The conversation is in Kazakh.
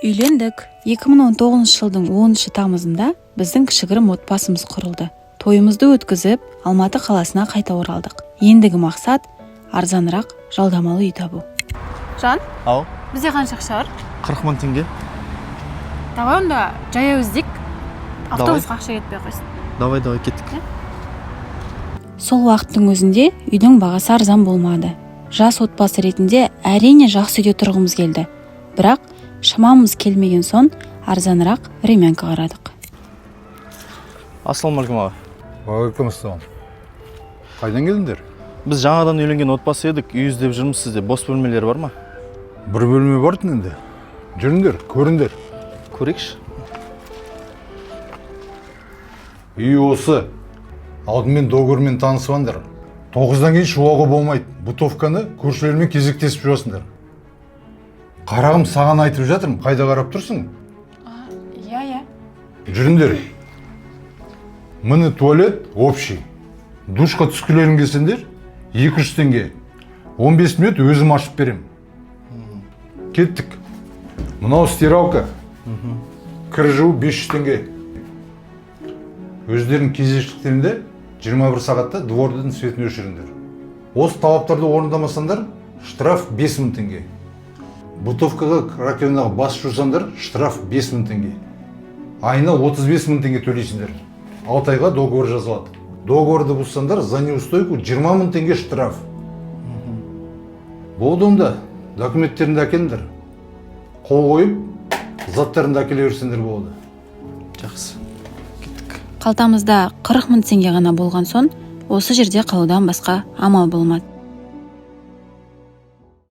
Үйлендік. 2019 жылдың 10 тамызында біздің кішігірім отбасымыз құрылды. Тойымызды өткізіп, Алматы қаласына қайта оралдық. Ендігі мақсат арзанырақ жалдамалы үй табу. Жан, Ау, бізде қанша ақша бар? 40 мың теңге. Давай онда жаяу іздейік. Автобусқа ақша кетпей қойсын. Давай, кеттік. Сол уақыттың өзінде үйдің бағасы арзан болмады. Жас отбасы ретінде әрине жақсы үйде тұрғымыз келді. Бірақ шамамыз келмеген соң арзанырақ времянка қарадық. Ассалаумағалейкум аға. Уағалейкумассалам. Қайдан келдіңдер? Біз жаңадан үйленген отбасы едік, үй іздеп жүрміз. Сізде бос бөлмелер бар ма? Бір бөлме бар енді. Жүріңдер, көріңдер. Көрейікші. Үй осы. Алдымен договормен танысываңдар. 9-дан кейін шығуға болмайды. Бутовканы көршілермен кезектесіп жүресіңдер. Қарағым, саған айтып жатырмын, қайда қарап тұрсың? Иә. Жүріңдер. Міне туалет общий. Душқа түскілерін келсеңдер 200 теңге. 15 минут өзім ашып берем. Кеттік. Мынау стиралка. Кір жуу 500 теңге. Өздерінің кезекшіліктерінде 21 сағатта двордың светін өшіріңдер. Осы талаптарды орындамасаңдар, штраф 5000 теңге. Бутовкаға раковинаға бас жусаңдар, штраф 5000 теңге. Айына 35 000 теңге төлейсіңдер. 6 айға договор жазылады. Договорды бұзсаңдар, за неустойку 20 000 теңге штраф. Болды онда, документтеріңді әкеліңдер. Қол қойып, заттарыңды әкеле берсеңдер болды. Жақсы. Қалтамызда 40 000 теңге ғана болған соң, осы жерде қалудан басқа амал болмады.